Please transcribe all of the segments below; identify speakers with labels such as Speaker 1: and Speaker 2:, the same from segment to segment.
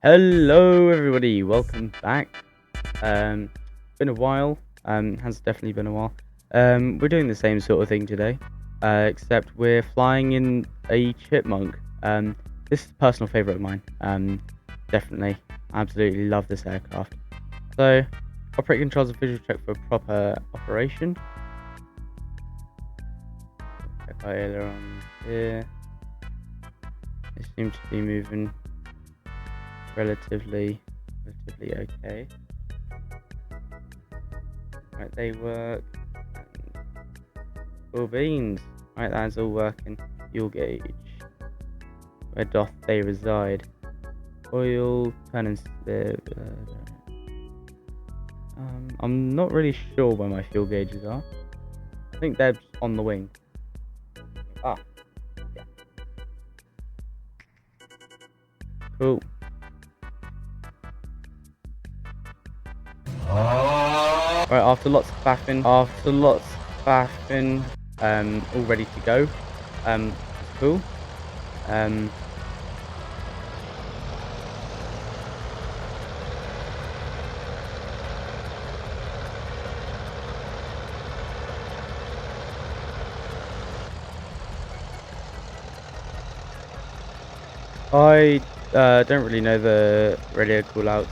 Speaker 1: Hello everybody, welcome back. Been a while, has definitely been a while. We're doing the same sort of thing today, except we're flying in a Chipmunk. This is a personal favourite of mine. Definitely, absolutely love this aircraft. So, operate controls and visual check for proper operation. Check our ailerons here. It seems to be moving relatively okay. Right, they work. Cool beans. Right, that's all working. Fuel gauge. Where doth they reside? Oil, turn and slip. I'm not really sure where my fuel gauges are. I think they're on the wing. Ah, yeah. Cool. Right, after lots of faffing, all ready to go. Cool. I don't really know the radio callouts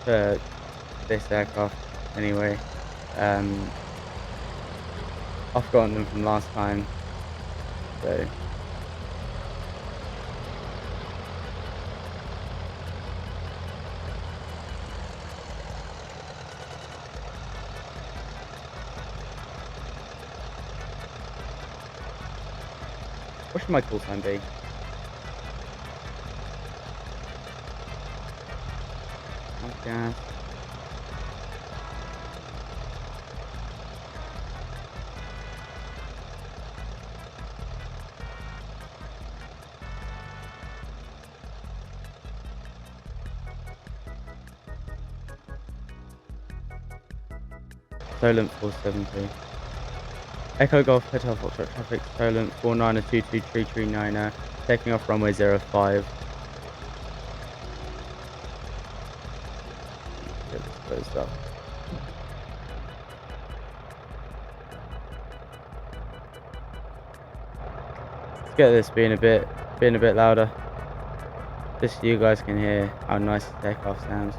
Speaker 1: for this aircraft anyway. I've forgotten them from last time, so what should my call sign be? Gas. Solent 470. Echo Golf Hotel Foxtrot traffic, Solent 49222339, taking off runway 05. Get this closed up. Let's get this being a bit louder. Just so you guys can hear how nice the takeoff sounds.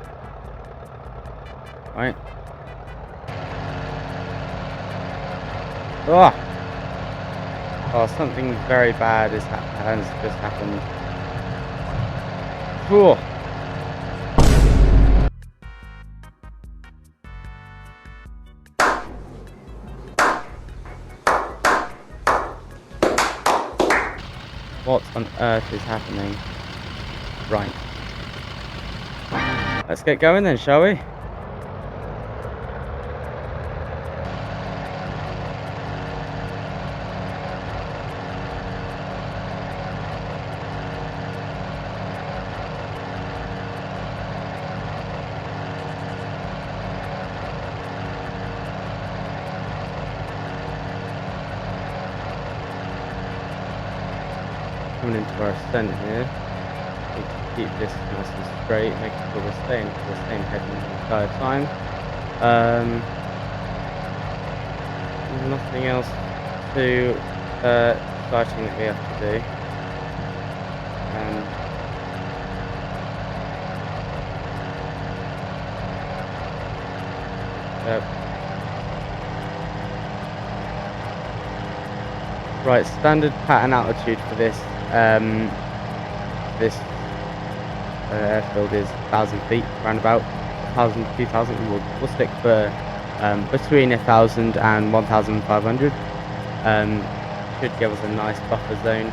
Speaker 1: Right. Oh, something very bad has just happened. Cool. What on earth is happening? Right. Let's get going then, shall we? Coming into our ascent here. We can keep this nice and straight, making sure we're staying heading the entire time. Nothing else too exciting that we have to do. Right, standard pattern altitude for this airfield is 1,000 feet, around about 1,000 to 2,000. We'll stick for between 1,000 and 1,500. Should give us a nice buffer zone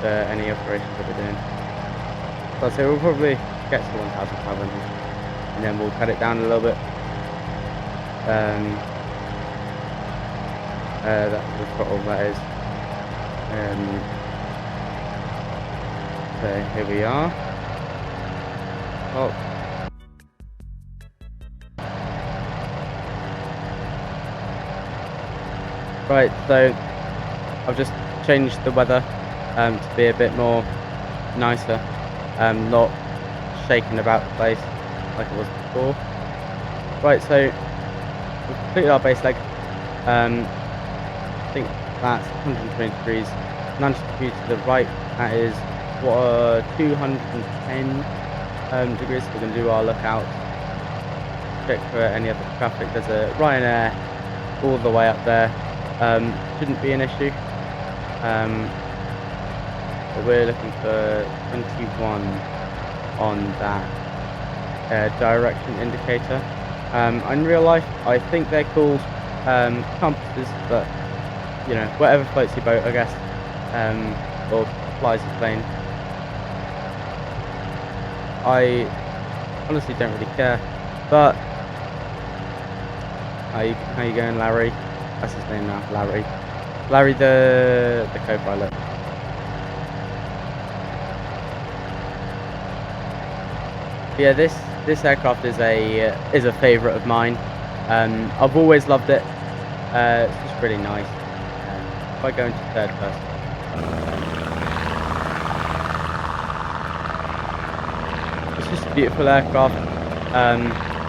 Speaker 1: for any operations that we're doing. So I'd say we'll probably get to 1,500 and then we'll cut it down a little bit. That's the throttle, that is. So here we are. Oh. Right, so I've just changed the weather to be a bit more nicer, not shaking about the place like it was before. Right, so we've completed our base leg. I think that's 120 degrees. 90 degrees to the right, that is 210 degrees. We're going to do our lookout, check for any other traffic. There's a Ryanair all the way up there. Shouldn't be an issue. But we're looking for 21 on that direction indicator. In real life, I think they're called compasses, but you know, whatever floats your boat, I guess, or flies your plane. I honestly don't really care. But how you going, Larry? That's his name now, Larry. Larry, the co-pilot. Yeah, this aircraft is a favourite of mine. I've always loved it. It's just really nice. If I go into third person, it's just a beautiful aircraft.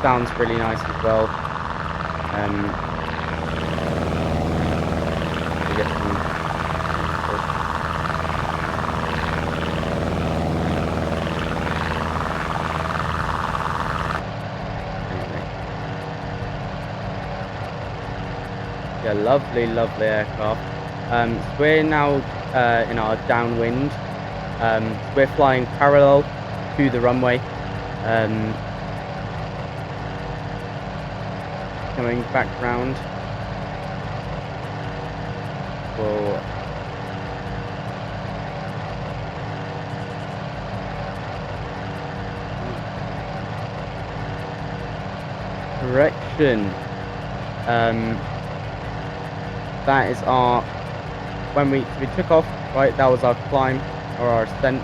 Speaker 1: Sounds really nice as well. Get some yeah, lovely aircraft. So we're now in our downwind. So we're flying parallel to the runway. Coming back round for correction. That is our when we took off, right? That was our climb or our ascent,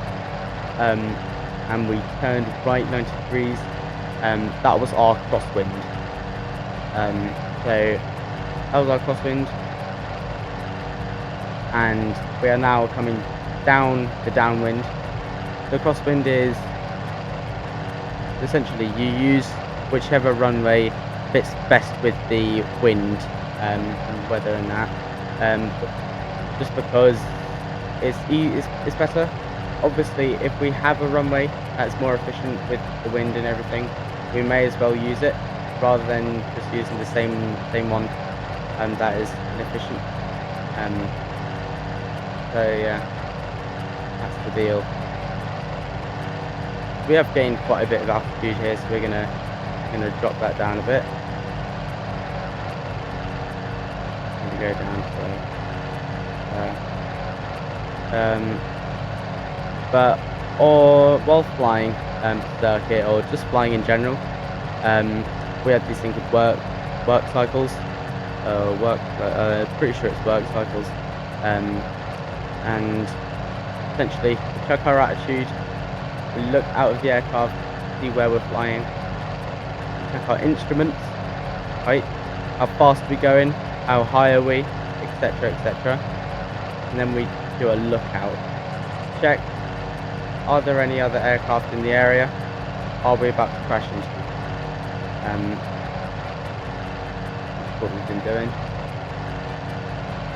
Speaker 1: and we turned right 90 degrees. That was our crosswind. So that was our crosswind, and we are now coming down the downwind. The crosswind is essentially you use whichever runway fits best with the wind and weather and that. Just because it's better. Obviously, if we have a runway that's more efficient with the wind and everything, we may as well use it rather than just using the same one that is inefficient. So yeah, that's the deal. We have gained quite a bit of altitude here, so we're gonna drop that down a bit. Go down or while flying circuit or just flying in general, we have these things called work cycles. Pretty sure it's work cycles. And essentially we check our attitude, we look out of the aircraft, see where we're flying, we check our instruments, right? How fast are we going? How high are we, etc, etc, and then we do a lookout, check, are there any other aircraft in the area, are we about to crash into them? That's what we've been doing.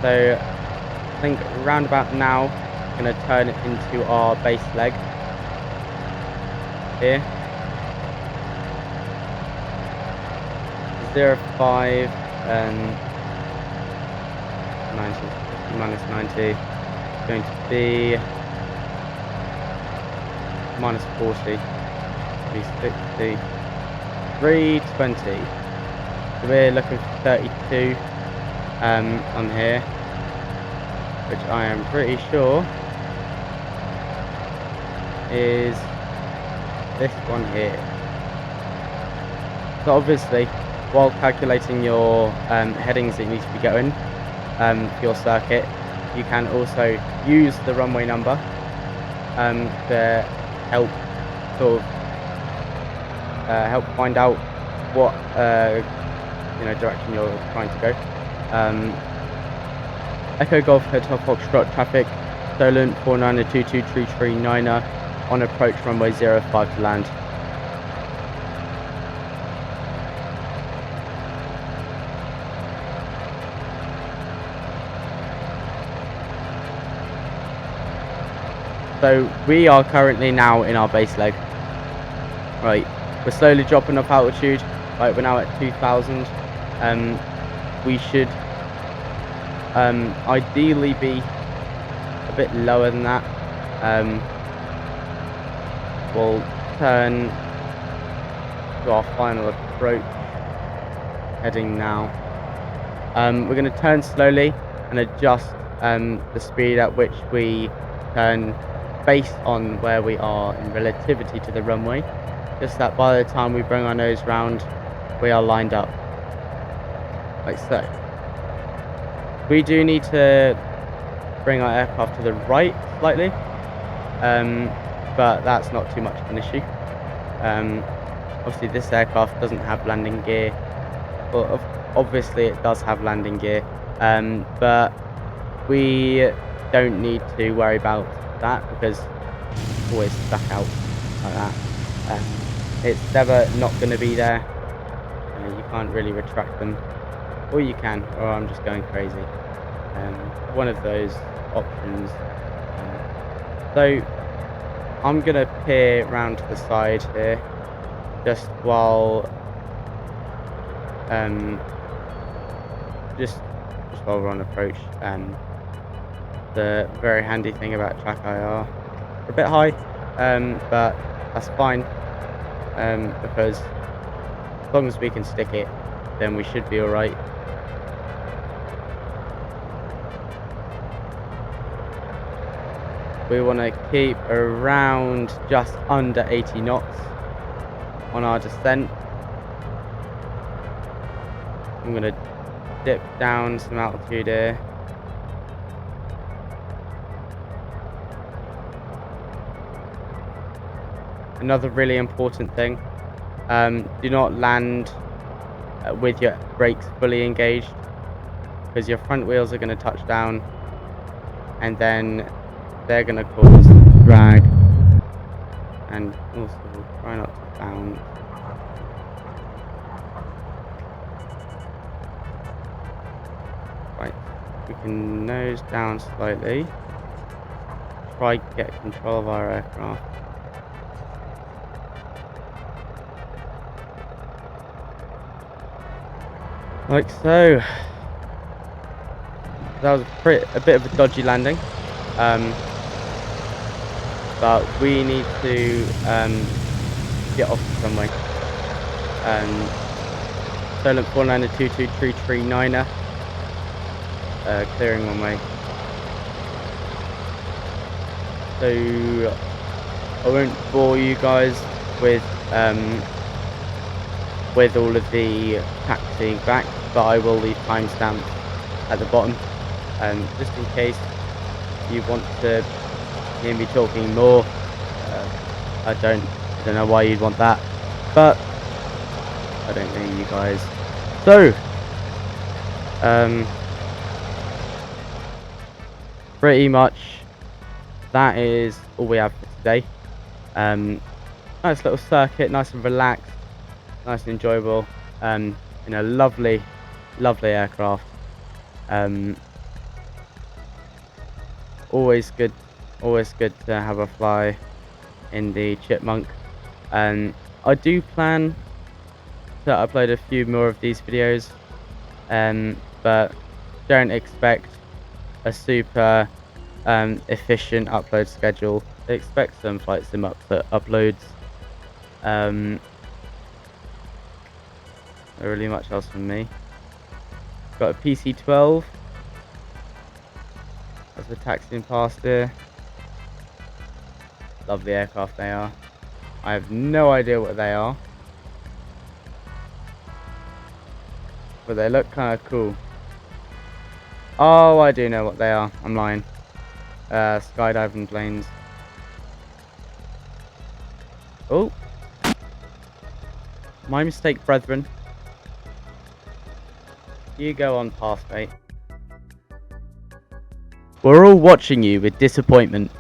Speaker 1: So I think round about now I'm going to turn it into our base leg here, 05 90, 50 minus 90, going to be minus 40, 360, 320. So we're looking for 32 on here, which I am pretty sure is this one here. So obviously, while calculating your headings that you need to be going for your circuit, you can also use the runway number to help sort of help find out what direction you're trying to go. Echo Golf Hotel Foxtrot traffic Stolen 49222339er on approach runway 05 to land. So we are currently now in our base leg. Right, we're slowly dropping off altitude. Right, we're now at 2000. We should ideally be a bit lower than that. We'll turn to our final approach, heading now. We're going to turn slowly and adjust the speed at which we turn based on where we are in relativity to the runway, just that by the time we bring our nose round we are lined up like so. We do need to bring our aircraft to the right slightly, but that's not too much of an issue. Obviously this aircraft doesn't have landing gear. Well, obviously it does have landing gear, but we don't need to worry about that because it's always stuck out like that. It's never not going to be there. You can't really retract them, or you can, or I'm just going crazy. One of those options. So I'm going to peer round to the side here just while just while we're on approach. The very handy thing about track IR, we're a bit high, but that's fine, because as long as we can stick it, then we should be alright. We want to keep around just under 80 knots on our descent. I'm going to dip down some altitude here. Another really important thing, do not land with your brakes fully engaged, because your front wheels are going to touch down and then they're going to cause drag, and also we'll try not to bounce. Right, we can nose down slightly, try to get control of our aircraft. Like so. That was a bit of a dodgy landing, but we need to get off somewhere. Stolen 49222339er, clearing runway. So I won't bore you guys with all of the taxiing back, but I will leave timestamps at the bottom, just in case you want to hear me talking more. I don't know why you'd want that, but I don't know you guys. So pretty much that is all we have for today. Nice little circuit, nice and relaxed, nice and enjoyable, in a lovely aircraft. Always good to have a fly in the Chipmunk. I do plan to upload a few more of these videos, but don't expect a super efficient upload schedule. Expect some flight sim uploads. Not really much else from me. Got a PC-12 as we're taxiing past here. Lovely aircraft they are. I have no idea what they are, but they look kind of cool. Oh, I do know what they are. I'm lying. Skydiving planes. Oh, my mistake, brethren. You go on past, mate. We're all watching you with disappointment.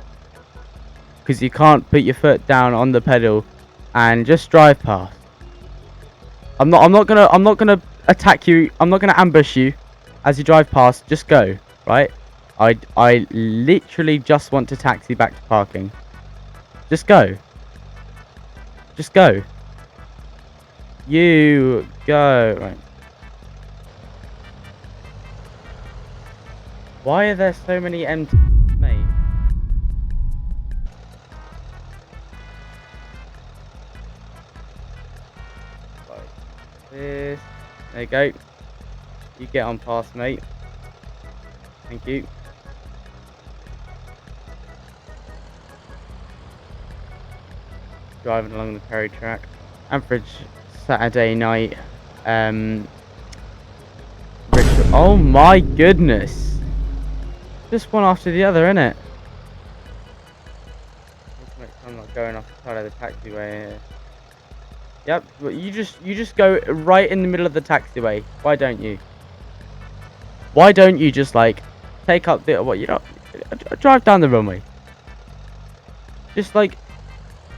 Speaker 1: Because you can't put your foot down on the pedal and just drive past. I'm not gonna attack you. I'm not gonna ambush you as you drive past. Just go, right? I literally just want to taxi back to parking. Just go. Just go. You go. Right. Why are there so many empty, mate? Like this. There you go. You get on past, mate. Thank you. Driving along the Perry track. Average Saturday night. Oh my goodness! Just one after the other, innit? I'm not going off the side of the taxiway here. Yep, but you just go right in the middle of the taxiway. Why don't you? Why don't you just like take up the drive down the runway? Just like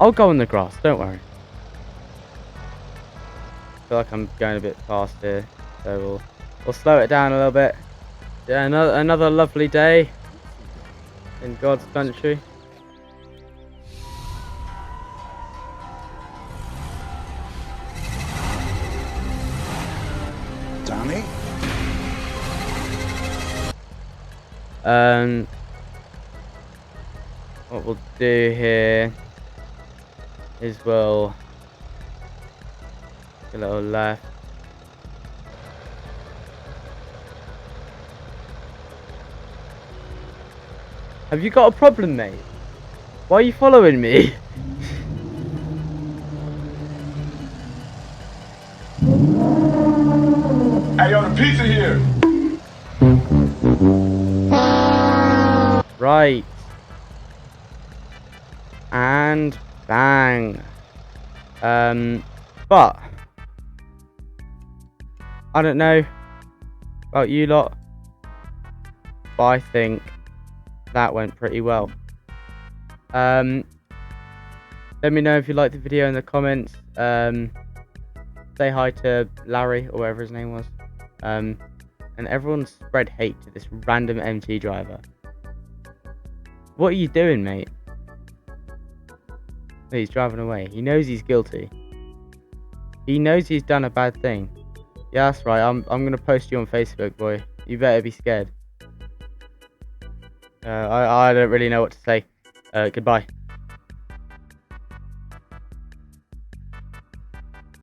Speaker 1: I'll go on the grass. Don't worry. I feel like I'm going a bit fast here, so we'll slow it down a little bit. Yeah, another lovely day in God's country.
Speaker 2: Danny?
Speaker 1: What we'll do here is we'll a little left. Have you got a problem, mate? Why are you following me?
Speaker 2: Hey, yo, the pizza here!
Speaker 1: Right. And bang. But I don't know about you lot, but I think that went pretty well. Let me know if you liked the video in the comments. Say hi to Larry or whatever his name was. And everyone spread hate to this random MT driver. What are you doing, mate? He's driving away. He knows he's guilty. He knows he's done a bad thing. Yeah, that's right. I'm gonna post you on Facebook, boy. You better be scared. I don't really know what to say. Goodbye.